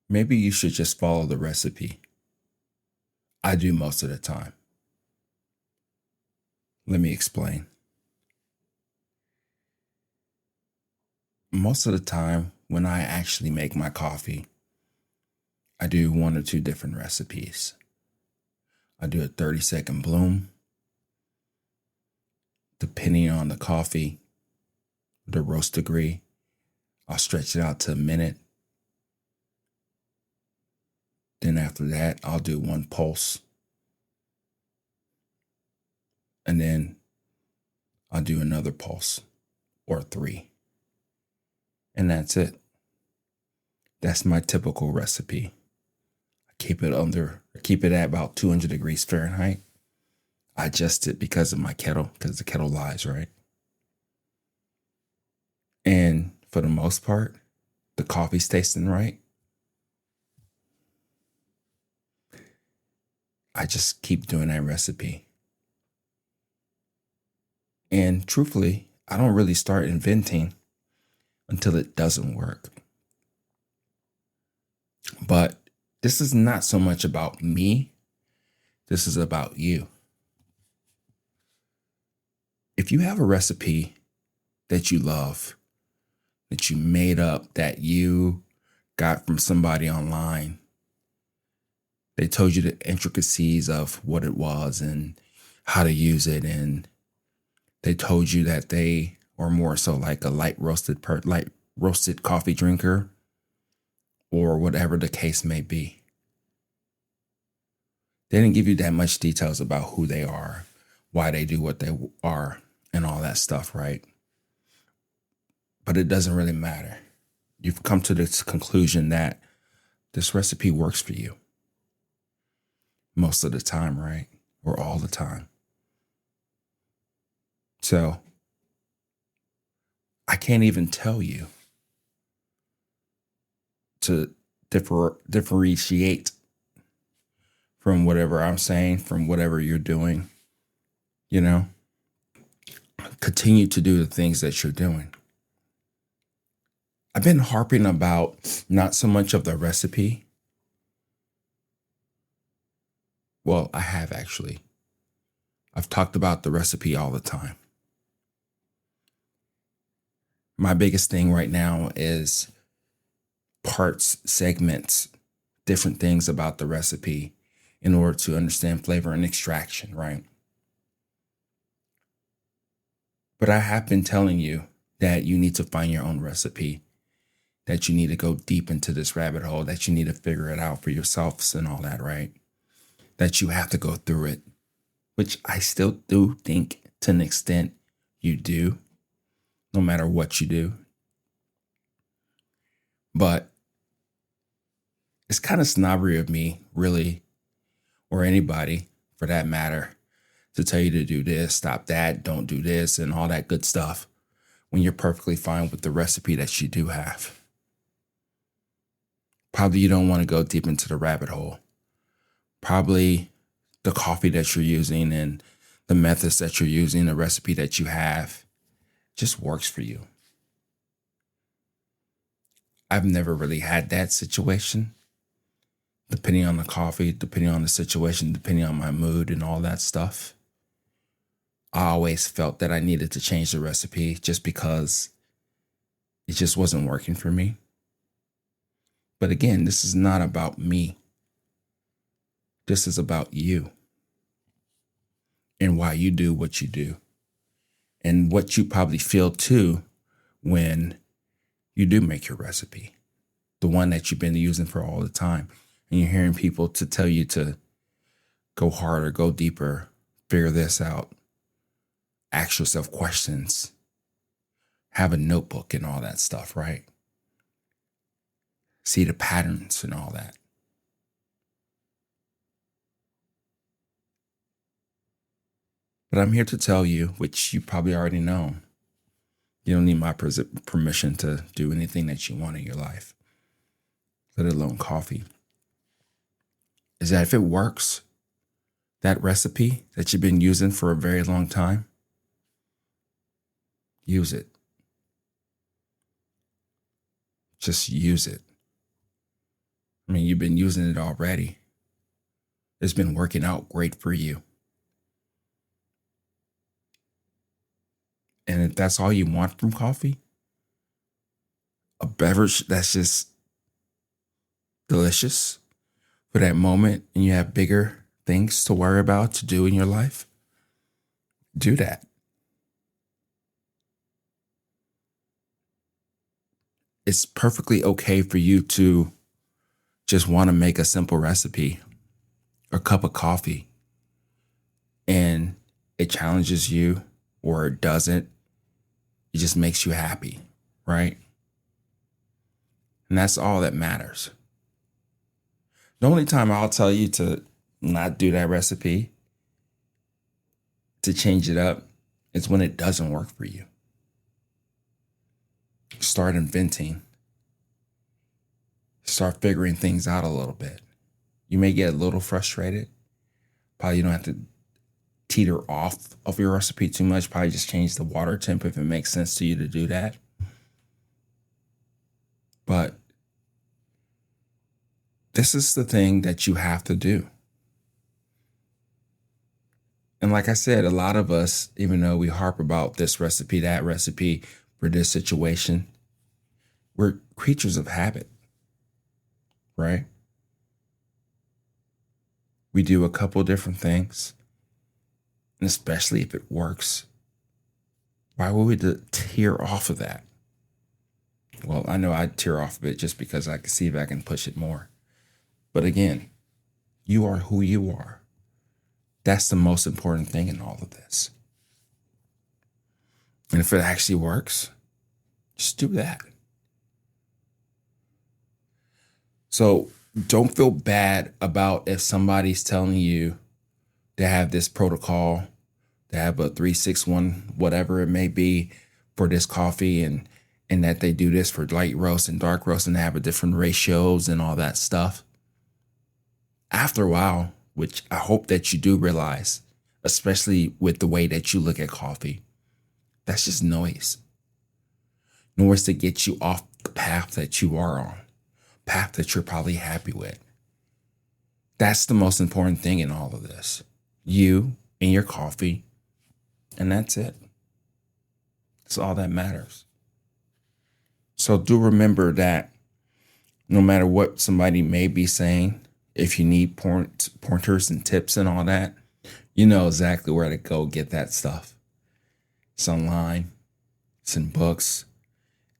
Maybe you should just follow the recipe. I do most of the time. Let me explain. Most of the time, when I actually make my coffee, I do one or two different recipes. I do a 30-second bloom, depending on the coffee, the roast degree. I'll stretch it out to a minute. Then after that, I'll do one pulse. And then I'll do another pulse or three. And that's it. That's my typical recipe. I keep it at about 200 degrees Fahrenheit. I adjust it because of my kettle, because the kettle lies, right? And for the most part, the coffee's tasting right. I just keep doing that recipe. And truthfully, I don't really start inventing until it doesn't work. But this is not so much about me. This is about you. If you have a recipe that you love, that you made up, that you got from somebody online, they told you the intricacies of what it was and how to use it, and they told you that they are more so like a light roasted coffee drinker, or whatever the case may be. They didn't give you that much details about who they are, why they do what they are, and all that stuff, right? But it doesn't really matter. You've come to this conclusion that this recipe works for you most of the time, right? Or all the time. So I can't even tell you to differentiate from whatever I'm saying, from whatever you're doing. Continue to do the things that you're doing. I've been harping about not so much of the recipe. Well, I have actually. I've talked about the recipe all the time. My biggest thing right now is parts, segments, different things about the recipe in order to understand flavor and extraction, right? But I have been telling you that you need to find your own recipe, that you need to go deep into this rabbit hole, that you need to figure it out for yourselves and all that, right? That you have to go through it, which I still do think to an extent you do, no matter what you do. But it's kind of snobbery of me, really, or anybody for that matter, to tell you to do this, stop that, don't do this, and all that good stuff when you're perfectly fine with the recipe that you do have. Probably you don't want to go deep into the rabbit hole. Probably the coffee that you're using and the methods that you're using, the recipe that you have, just works for you. I've never really had that situation. Depending on the coffee, depending on the situation, depending on my mood and all that stuff, I always felt that I needed to change the recipe just because it just wasn't working for me. But again, this is not about me. This is about you and why you do what you do and what you probably feel too when you do make your recipe, the one that you've been using for all the time. And you're hearing people to tell you to go harder, go deeper, figure this out, ask yourself questions, have a notebook and all that stuff, right? See the patterns and all that. But I'm here to tell you, which you probably already know, you don't need my permission to do anything that you want in your life, let alone coffee. Is that if it works, that recipe that you've been using for a very long time, use it. Just use it. I mean, you've been using it already. It's been working out great for you. And if that's all you want from coffee, a beverage that's just delicious for that moment, and you have bigger things to worry about, to do in your life, do that. It's perfectly okay for you to just want to make a simple recipe, a cup of coffee, and it challenges you or it doesn't. It just makes you happy, right? And that's all that matters. The only time I'll tell you to not do that recipe, to change it up, is when it doesn't work for you. Start inventing. Start figuring things out a little bit. You may get a little frustrated. Probably you don't have to teeter off of your recipe too much. Probably just change the water temp if it makes sense to you to do that. But this is the thing that you have to do. And like I said, a lot of us, even though we harp about this recipe, that recipe for this situation, we're creatures of habit, right? We do a couple different things, and especially if it works, why would we tear off of that? Well, I know I'd tear off of it just because I can see if I can push it more. But again, you are who you are. That's the most important thing in all of this. And if it actually works, just do that. So don't feel bad about if somebody's telling you to have this protocol, to have a 3-6-1, whatever it may be, for this coffee, and that they do this for light roast and dark roast and have a different ratios and all that stuff. After a while, which I hope that you do realize, especially with the way that you look at coffee, that's just noise. Noise to get you off the path that you are on, path that you're probably happy with. That's the most important thing in all of this. You and your coffee, and that's it. That's all that matters. So do remember that no matter what somebody may be saying, if you need pointers and tips and all that, you know exactly where to go get that stuff. It's online. It's in books.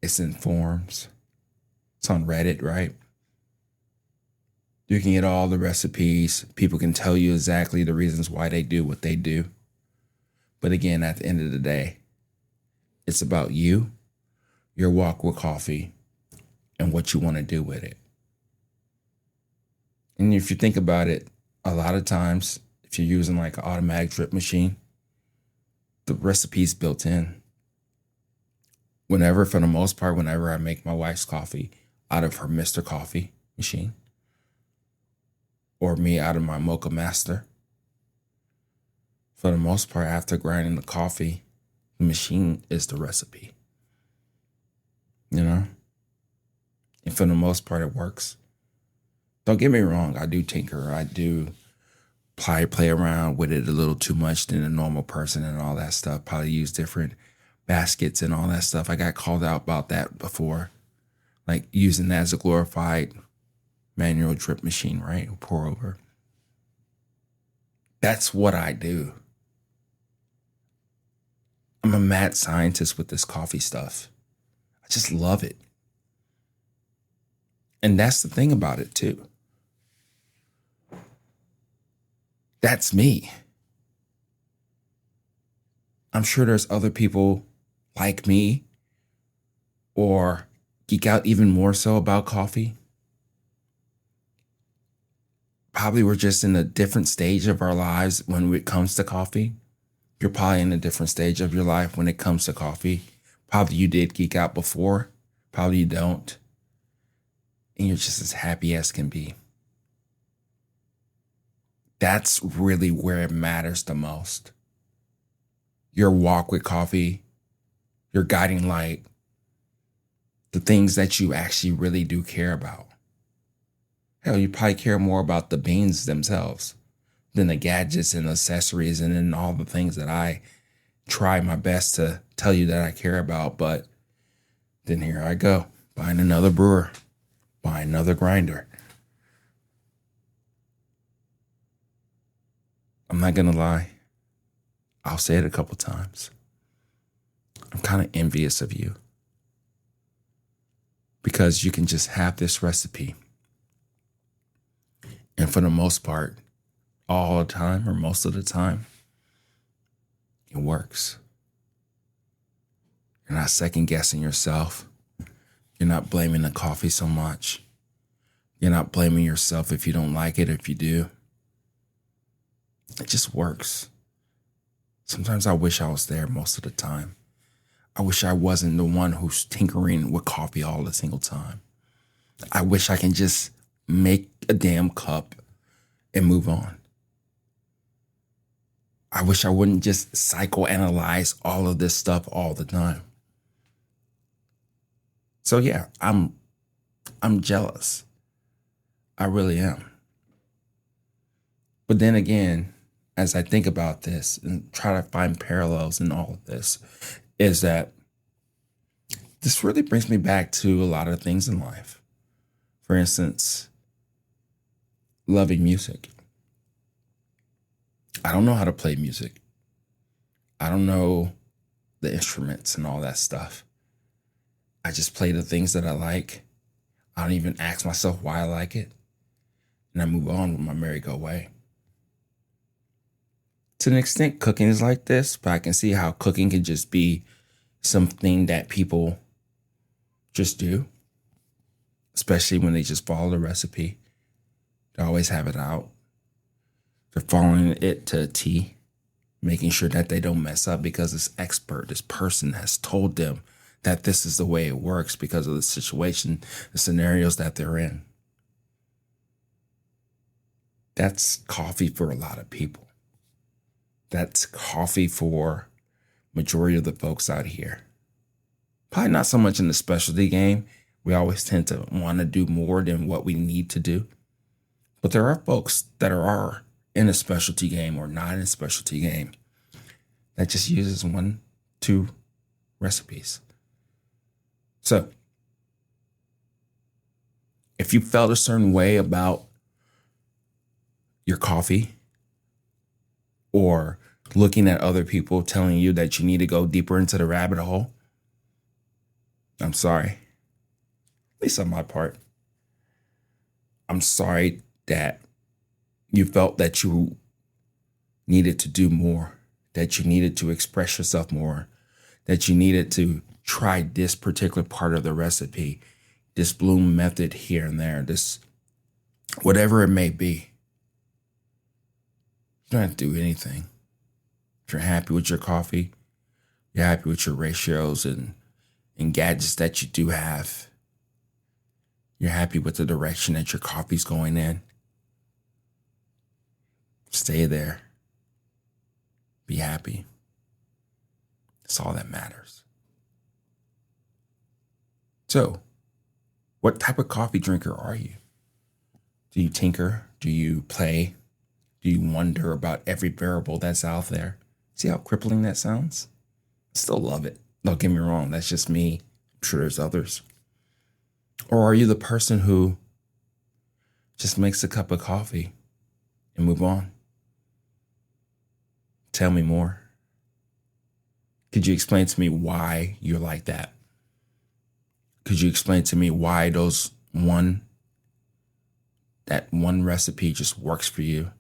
It's in forums. It's on Reddit, right? You can get all the recipes. People can tell you exactly the reasons why they do what they do. But again, at the end of the day, it's about you, your walk with coffee, and what you want to do with it. And if you think about it, a lot of times, if you're using like an automatic drip machine, the recipe's built in. For the most part, whenever I make my wife's coffee out of her Mr. Coffee machine, or me out of my Mocha Master, for the most part, after grinding the coffee, the machine is the recipe. You know? And for the most part, it works. Don't get me wrong, I do tinker. I do play around with it a little too much than a normal person and all that stuff. Probably use different baskets and all that stuff. I got called out about that before. Like using that as a glorified manual drip machine, right? Pour over. That's what I do. I'm a mad scientist with this coffee stuff. I just love it. And that's the thing about it too. That's me. I'm sure there's other people like me or geek out even more so about coffee. Probably we're just in a different stage of our lives when it comes to coffee. You're probably in a different stage of your life when it comes to coffee. Probably you did geek out before. Probably you don't. And you're just as happy as can be. That's really where it matters the most. Your walk with coffee, your guiding light, the things that you actually really do care about. Hell, you probably care more about the beans themselves than the gadgets and accessories and then all the things that I try my best to tell you that I care about. But then here I go, buying another brewer, buying another grinder. I'm not going to lie. I'll say it a couple times. I'm kind of envious of you because you can just have this recipe. And for the most part, all the time or most of the time, it works. You're not second guessing yourself. You're not blaming the coffee so much. You're not blaming yourself if you don't like it or if you do. It just works. Sometimes I wish I was there most of the time. I wish I wasn't the one who's tinkering with coffee all the single time. I wish I can just make a damn cup and move on. I wish I wouldn't just psychoanalyze all of this stuff all the time. So yeah, I'm jealous. I really am. But then again, as I think about this and try to find parallels in all of this, is that this really brings me back to a lot of things in life. For instance, loving music. I don't know how to play music. I don't know the instruments and all that stuff. I just play the things that I like. I don't even ask myself why I like it. And I move on with my merry-go way. To an extent, cooking is like this, but I can see how cooking can just be something that people just do, especially when they just follow the recipe. They always have it out. They're following it to a T, making sure that they don't mess up because this person has told them that this is the way it works because of the situation, the scenarios that they're in. That's coffee for a lot of people. That's coffee for majority of the folks out here. Probably not so much in the specialty game. We always tend to want to do more than what we need to do. But there are folks that are in a specialty game or not in a specialty game that just uses 1-2 recipes. So if you felt a certain way about your coffee or looking at other people telling you that you need to go deeper into the rabbit hole, I'm sorry. At least on my part. I'm sorry that you felt that you needed to do more, that you needed to express yourself more, that you needed to try this particular part of the recipe, this bloom method here and there, this whatever it may be. You don't have to do anything. If you're happy with your coffee, you're happy with your ratios and gadgets that you do have, you're happy with the direction that your coffee's going in, stay there. Be happy. That's all that matters. So, what type of coffee drinker are you? Do you tinker? Do you play? Do you wonder about every variable that's out there? See how crippling that sounds? Still love it. Don't get me wrong. That's just me. I'm sure there's others. Or are you the person who just makes a cup of coffee and move on? Tell me more. Could you explain to me why you're like that? Could you explain to me why that one recipe just works for you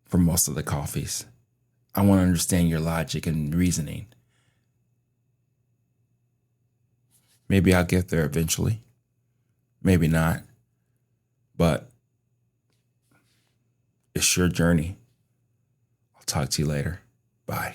for most of the coffees? I want to understand your logic and reasoning. Maybe I'll get there eventually. Maybe not. But it's your journey. I'll talk to you later. Bye.